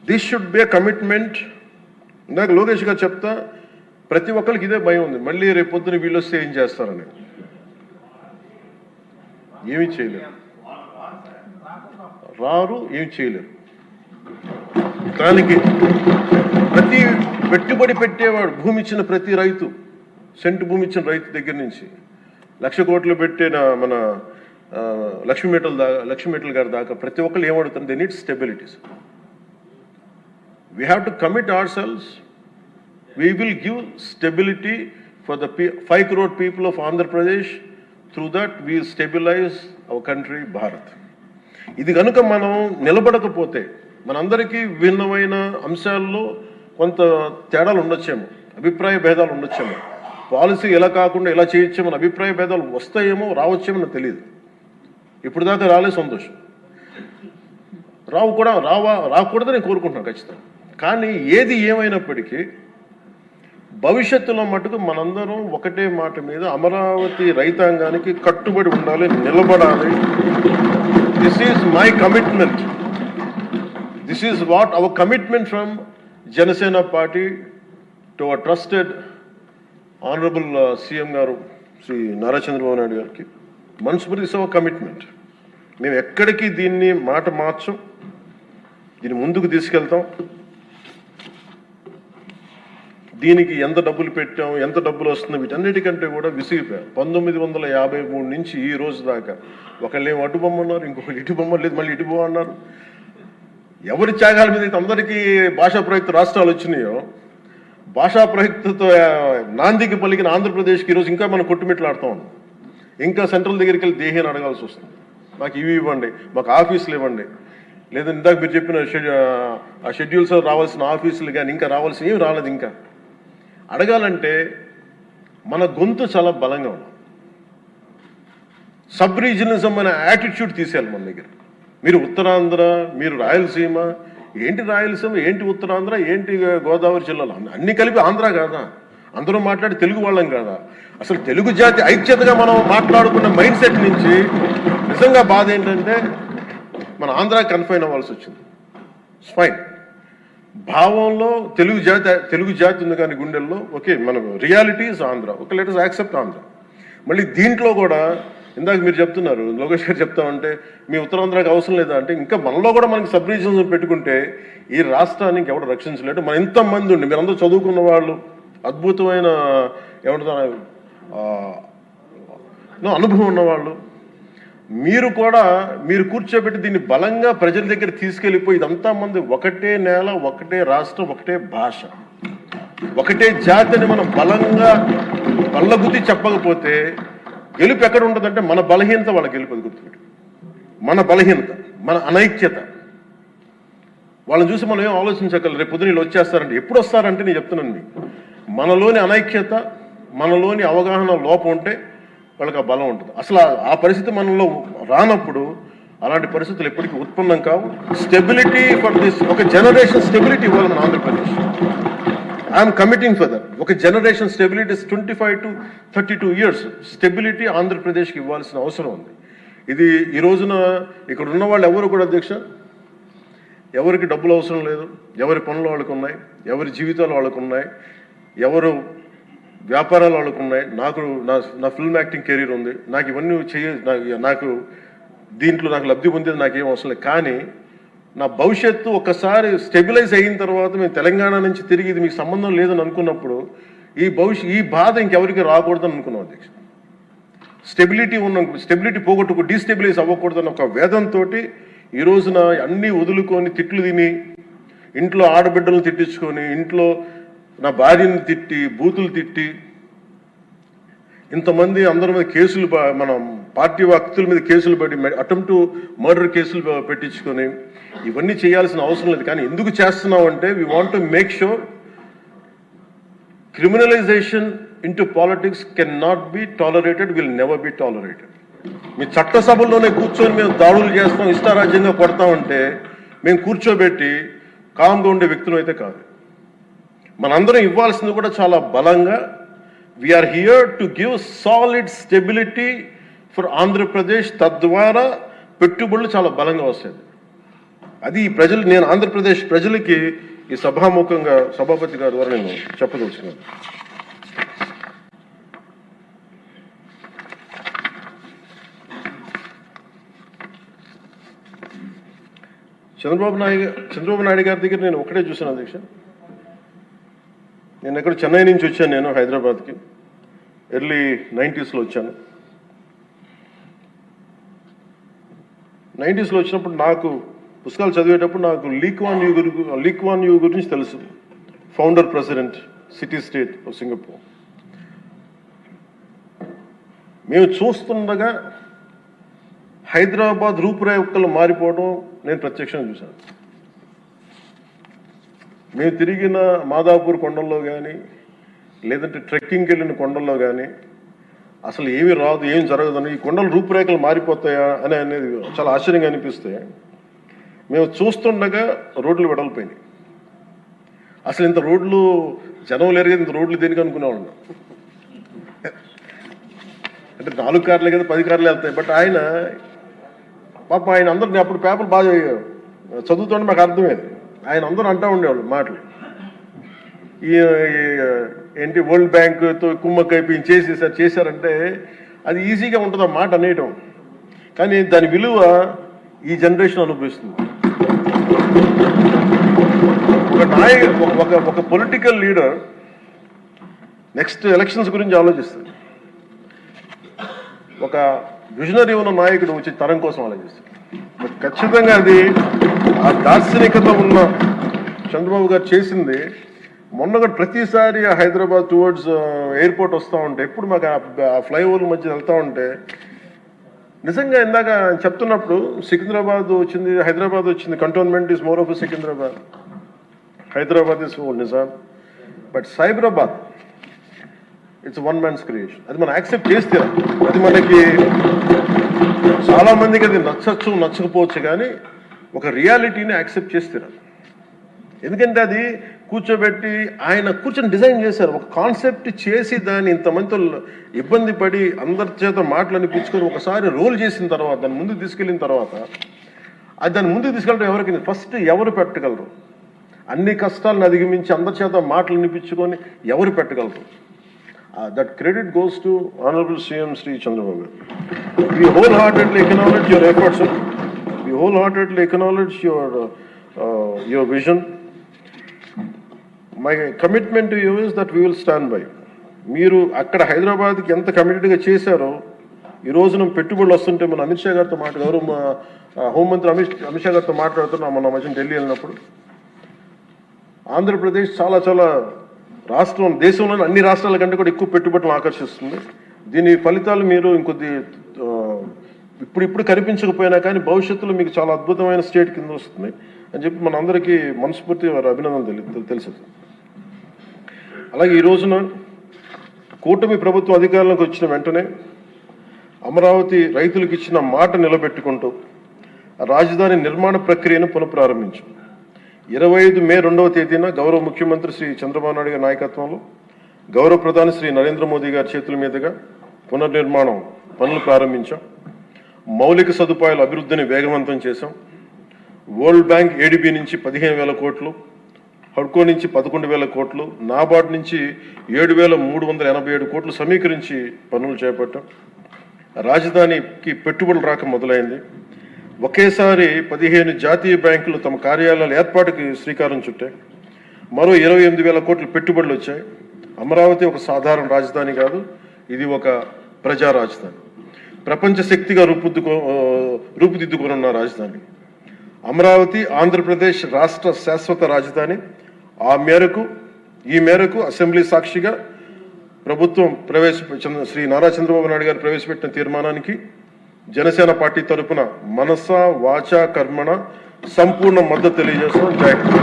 This should be a commitment. ఇందాక లోకేష్ గారు చెప్తా, ప్రతి ఒక్కరికి ఇదే భయం ఉంది, మళ్ళీ రేపు పొద్దున వీళ్ళు వస్తే ఏం చేస్తారని. ఏమీ చేయలేరు, రారు, ఏమి చేయలేరు. దానికి ప్రతి పెట్టుబడి పెట్టేవాడు, భూమి ఇచ్చిన ప్రతి రైతు, సెంటు భూమి ఇచ్చిన రైతు దగ్గర నుంచి 1,00,000 కోట్లు పెట్టిన మన లక్ష్మీ గారి దాకా ప్రతి ఒక్కరు ఏమడుతుంది, they need stabilities. We have to commit ourselves. We will give stability for the 5 crore people of Andhra Pradesh. Through that we stabilize our country, Bharat. ఇది కనుక మనం నిలబడకపోతే మనందరికీ భిన్నమైన అంశాల్లో కొంత తేడాలు ఉండొచ్చేమో, అభిప్రాయ భేదాలు ఉండొచ్చేమో, పాలసీ ఎలా కాకుండా ఎలా చేయొచ్చేమో అభిప్రాయ భేదాలు వస్తాయేమో, రావచ్చేమో నాకు తెలియదు. ఇప్పుడు దాకా రాలే, సంతోషం. రాకూడదని నేను కోరుకుంటున్నాను ఖచ్చితంగా. కానీ ఏది ఏమైనప్పటికీ భవిష్యత్తులో మటుకు మనందరం ఒకటే మాట మీద అమరావతి రైతాంగానికి కట్టుబడి ఉండాలి, నిలబడాలి. This is my commitment. This is what our commitment from Janasena party to our trusted honourable CM గారు శ్రీ నారా చంద్రబాబు నాయుడు గారికి. మనస్ఫూర్తి ఇస్ అవర్ కమిట్మెంట్. మేము ఎక్కడికి దీన్ని మాట మార్చం, దీన్ని ముందుకు తీసుకెళ్తాం. దీనికి ఎంత డబ్బులు పెట్టాం, ఎంత డబ్బులు వస్తుంది, వీటన్నిటికంటే కూడా విసిగిపోయాం. 1953 నుంచి ఈ రోజు దాకా ఒకళ్ళేమో అటు బొమ్మన్నారు, ఇంకొకరు ఇటు బొమ్మ లేదు, మళ్ళీ ఇటు బొమ్మ అన్నారు. ఎవరి త్యాగాల మీద అయితే అందరికీ భాషా ప్రయుక్త రాష్ట్రాలు వచ్చినాయో, భాషా ప్రయుక్తతో నాందికి పలికిన ఆంధ్రప్రదేశ్కి ఈరోజు ఇంకా మనం కొట్టుమిట్లాడుతూ ఉన్నాం. ఇంకా సెంట్రల్ దగ్గరికి వెళ్ళి దేహాన్ని అడగాల్సి వస్తుంది. మాకు ఇవి ఇవ్వండి, మాకు ఆఫీసులు ఇవ్వండి, లేదా ఇందాక మీరు చెప్పిన ఆ షెడ్యూల్స్ రావాల్సిన ఆఫీసులు కానీ ఇంకా రావాల్సిన ఏమి రాలేదు. ఇంకా అడగాలంటే మన గొంతు చాలా బలంగా ఉన్నాం. సబ్ రీజనలిజం అనే యాటిట్యూడ్ తీసేయాలి మన దగ్గర. మీరు ఉత్తరాంధ్ర, మీరు రాయలసీమ, ఏంటి రాయలసీమ, ఏంటి ఉత్తరాంధ్ర, ఏంటి గోదావరి జిల్లాలో అన్ని కలిపి ఆంధ్ర కాదా? అందరూ మాట్లాడి తెలుగు వాళ్ళం కాదా? అసలు తెలుగు జాతి ఐక్యతగా మనం మాట్లాడుకున్న మైండ్ సెట్ నుంచి నిజంగా బాధ ఏంటంటే మన ఆంధ్ర కన్ఫైన్ అవ్వాల్సి వచ్చింది. ఫైన్, భావంలో తెలుగు జాతి ఉంది కానీ గుండెల్లో ఓకే, మన realities Andhra, okay, let us accept Andhra. మళ్ళీ దీంట్లో కూడా ఇందాక మీరు చెప్తున్నారు, లోకేష్ గారు చెప్తామంటే మీ ఉత్తరాంధ్రకి అవసరం లేదా అంటే, ఇంకా మనలో కూడా మనకి సబ్ రీజన్స్ పెట్టుకుంటే ఈ రాష్ట్రానికి ఎవరు రక్షించలేడు. మన ఇంతమంది ఉండి మీరందరూ చదువుకున్న వాళ్ళు, అద్భుతమైన ఏమంటారు అనుభవం ఉన్నవాళ్ళు, మీరు కూర్చోబెట్టి దీన్ని బలంగా ప్రజల దగ్గర తీసుకెళ్ళిపోయి ఇదంతా మంది ఒకటే నేల, ఒకటే రాష్ట్రం, ఒకటే భాష, ఒకటే జాతిని మనం బలంగా బల్లగుద్ది చెప్పకపోతే గెలుపు ఎక్కడ ఉంటుందంటే మన బలహీనత వాళ్ళ గెలుపు. అది గుర్తుపెట్టి, మన బలహీనత, మన అనైక్యత. వాళ్ళని చూసి మనం ఏం ఆలోచించగలరు, రేపు పొద్దున వీళ్ళు వచ్చేస్తారంటే. ఎప్పుడు వస్తారంటే నేను చెప్తున్నాను మీకు, మనలోని అనైక్యత, మనలోని అవగాహన లోపం ఉంటే వాళ్ళకి ఆ బలం ఉంటుంది. అసలు ఆ పరిస్థితి మనలో రానప్పుడు అలాంటి పరిస్థితులు ఎప్పటికీ ఉత్పన్నం కావు. స్టెబిలిటీ ఫర్ దిస్, ఒక జనరేషన్ స్టెబిలిటీ ఇవ్వాలి మన Andhra Pradesh. I'm committing for that. ఒక generation stability 25 to 32 years stability ఆంధ్రప్రదేశ్కి ఇవ్వాల్సిన అవసరం ఉంది. ఇది ఈ రోజున ఇక్కడ ఉన్న వాళ్ళు ఎవరు కూడా అధ్యక్ష, ఎవరికి డబ్బులు అవసరం లేదు, ఎవరి పనులు వాళ్ళకు ఉన్నాయి, ఎవరి జీవితాలు వాళ్ళకు ఉన్నాయి, ఎవరు వ్యాపారాలు వాళ్ళకు ఉన్నాయి. నా ఫిల్మ్ యాక్టింగ్ కెరీర్ ఉంది, నాకు ఇవన్నీ నాకు దీంట్లో నాకు లబ్ధి పొందేది నాకేం అవసరం లేదు. కానీ నా భవిష్యత్తు ఒక్కసారి స్టెబిలైజ్ అయిన తర్వాత మేము తెలంగాణ నుంచి తిరిగి ఇది మీకు సంబంధం లేదని అనుకున్నప్పుడు ఈ బాధ ఇంకెవరికి రాకూడదని అనుకున్నాం అధ్యక్ష. స్టెబిలిటీ పోగొట్టుకు డీస్టెబిలైజ్ అవ్వకూడదని ఒక వేదంతో ఈ రోజున అన్నీ వదులుకొని తిట్లు తిని, ఇంట్లో ఆడబిడ్డలను తిట్టించుకొని, ఇంట్లో నా భార్యను తిట్టి, బూతులు తిట్టి, ఇంతమంది అందరి మీద కేసులు, మన పార్టీ వ్యక్తుల మీద కేసులు పెట్టి, అటెంప్ట్ మర్డర్ కేసులు పెట్టించుకొని ఇవన్నీ చేయాల్సిన అవసరం లేదు. కానీ ఎందుకు చేస్తున్నాం అంటే we want to make sure criminalisation into politics can not be tolerated, will never be tolerated. మీ చట్టసభల్లోనే కూర్చొని మేము దాడులు చేస్తాం, ఇష్టారాజ్యంగా కొడతామంటే మేము కూర్చోబెట్టి కామ్గా ఉండే వ్యక్తులు అయితే కాదు. మనందరం ఇవ్వాల్సింది కూడా చాలా బలంగా, we are here to give solid stability for Andhra Pradesh. తద్వారా పెట్టుబడులు చాలా బలంగా వస్తాయి. అది ఈ ప్రజలు, నేను ఆంధ్రప్రదేశ్ ప్రజలకి ఈ సభాముఖంగా సభాపతి గారి ద్వారా నేను చెప్పదలుచుకున్నాను. చంద్రబాబు నాయుడు గారి దగ్గర నేను ఒకటే చూశాను అధ్యక్ష. నేను ఎక్కడ చెన్నై నుంచి వచ్చాను, నేను హైదరాబాద్కి ఎర్లీ 90s వచ్చాను. 90s వచ్చినప్పుడు నాకు పుస్తకాలు చదివేటప్పుడు నాకు లీ క్వాన్ యూ గురించి తెలుసు. Founder president city state of Singapore. మేము చూస్తుండగా హైదరాబాద్ రూపురేఖలు మారిపోవడం నేను ప్రత్యక్షంగా చూశాను. మేము తిరిగిన మాదాపూర్ కొండల్లో కానీ, లేదంటే ట్రెక్కింగ్కి వెళ్ళిన కొండల్లో కానీ అసలు ఏమీ రాదు, ఏం జరగదని, ఈ కొండల రూపురేఖలు మారిపోతాయా అనేది చాలా ఆశ్చర్యంగా అనిపిస్తే, మేము చూస్తుండగా రోడ్లు వెడల్పోయినాయి. అసలు ఇంత రోడ్లు జనం లేరు కదా, ఇంత రోడ్లు దేనికి అనుకునేవాళ్ళం. అంటే 4 కార్లే కదా, 10 కార్లు వెళ్తాయి. బట్ ఆయన పాపం ఆయన అందరినీ అప్పుడు పేపర్లు బాగా చదువుతుంటే మాకు అర్థమైంది. ఆయన అందరూ అంటూ ఉండేవాళ్ళు మాటలు, ఈ ఏంటి వరల్డ్ బ్యాంకుతో కుమ్మక్కైపు చేశారంటే అది ఈజీగా ఉంటుంది ఆ మాట అనేయటం, కానీ దాని విలువ ఈ జనరేషన్ అనుభవిస్తుంది. ఒక పొలిటికల్ లీడర్ నెక్స్ట్ ఎలక్షన్స్ గురించి ఆలోచిస్తాడు. ఒక విజనరీ ఉన్న నాయకుడు వచ్చే తరం కోసం ఆలోచిస్తాడు. బట్ ఖచ్చితంగా అది ఆ దార్శనికత ఉన్న చంద్రబాబు గారు చేసింది. మొన్నగా ప్రతిసారి హైదరాబాద్ టువర్డ్స్ ఎయిర్పోర్ట్ వస్తూ ఉంటే, ఎప్పుడు మాకు ఆ ఫ్లైఓవర్ మధ్య వెళ్తూ ఉంటే నిజంగా ఇందాక చెప్తున్నప్పుడు సికింద్రాబాద్ వచ్చింది, హైదరాబాద్ వచ్చింది. Cantonment is more of Secunderabad, Hyderabad is Nizam. But Cyberabad it's one man's creation. అది మనం యాక్సెప్ట్ చేస్తే, అది మనకి చాలా మందికి అది నచ్చచ్చు నచ్చకపోవచ్చు, కానీ ఒక రియాలిటీని యాక్సెప్ట్ చేస్తారు. ఎందుకంటే అది కూర్చోబెట్టి ఆయన కూర్చొని డిజైన్ చేశారు, ఒక కాన్సెప్ట్ చేసి దాన్ని ఇంతమందితో ఇబ్బంది పడి అందరి చేత మాటలు అనిపించుకొని ఒకసారి రోల్ చేసిన తర్వాత, దాన్ని ముందుకు తీసుకెళ్ళిన తర్వాత, అది దాన్ని ముందుకు తీసుకెళ్ళడం ఎవరికి ఫస్ట్ ఎవరు పెట్టగలరు? అన్ని కష్టాలను అధిగమించి అందరి చేత మాటలు అనిపించుకొని ఎవరు పెట్టగలరు? That credit goes to Honorable CM Sri Chandrababu. We wholeheartedly acknowledge your efforts, sir. We wholeheartedly acknowledge your vision. My commitment to you is that we will stand by. మీరు అక్కడ హైదరాబాద్కి ఎంత కమిటెడ్గా చేశారో, ఈ రోజున పెట్టుబడులు వస్తుంటే మన అమిత్ షా గారితో హోంమంత్రి అమిత్ షా గారితో మాట్లాడుతున్నాం మన మధ్య ఢిల్లీ వెళ్ళినప్పుడు. ఆంధ్రప్రదేశ్ చాలా రాష్ట్రం, దేశంలోని అన్ని రాష్ట్రాల కంటే కూడా ఎక్కువ పెట్టుబడులను ఆకర్షిస్తుంది. దీని ఫలితాలు మీరు ఇంకొద్ది ఇప్పుడు కనిపించకపోయినా కానీ భవిష్యత్తులో మీకు చాలా అద్భుతమైన స్టేట్ కింద వస్తుంది అని చెప్పి మన అందరికీ మనస్ఫూర్తి వారి అభినందనలు తెలుసు. అలాగే ఈ రోజున కూటమి ప్రభుత్వం అధికారంలోకి వచ్చిన వెంటనే అమరావతి రైతులకు ఇచ్చిన మాట నిలబెట్టుకుంటూ రాజధాని నిర్మాణ ప్రక్రియను పునఃప్రారంభించు. 25 మే 2వ తేదీన గౌరవ ముఖ్యమంత్రి శ్రీ చంద్రబాబు నాయుడు గారి నాయకత్వంలో గౌరవ ప్రధాని శ్రీ నరేంద్ర మోదీ గారి చేతుల మీదుగా పునర్నిర్మాణం పనులు ప్రారంభించాం. మౌలిక సదుపాయాల అభివృద్ధిని వేగవంతం చేశాం. వరల్డ్ బ్యాంక్ ఏడీబీ నుంచి 15,000 కోట్లు, హడ్కో నుంచి 11,000 కోట్లు, నాబార్డ్ నుంచి 7,387 కోట్లు సమీకరించి పనులు చేపట్టాం. రాజధానికి పెట్టుబడులు రాక మొదలైంది. ఒకేసారి 15 జాతీయ బ్యాంకులు తమ కార్యాలయాల ఏర్పాటుకి శ్రీకారం చుట్టాయి. మరో 28,000 కోట్లు పెట్టుబడులు వచ్చాయి. అమరావతి ఒక సాధారణ రాజధాని కాదు, ఇది ఒక ప్రజా రాజధాని, ప్రపంచ శక్తిగా రూపుదిద్దుకున్న రాజధాని. అమరావతి ఆంధ్రప్రదేశ్ రాష్ట్ర శాశ్వత రాజధాని. ఈ మేరకు అసెంబ్లీ సాక్షిగా ప్రభుత్వం శ్రీ నారా చంద్రబాబు నాయుడు గారు ప్రవేశపెట్టిన తీర్మానానికి జనసేన పార్టీ తరఫున మనస వాచ కర్మణ సంపూర్ణ మద్దతు తెలియజేస్తున్నాం. జై హింద్.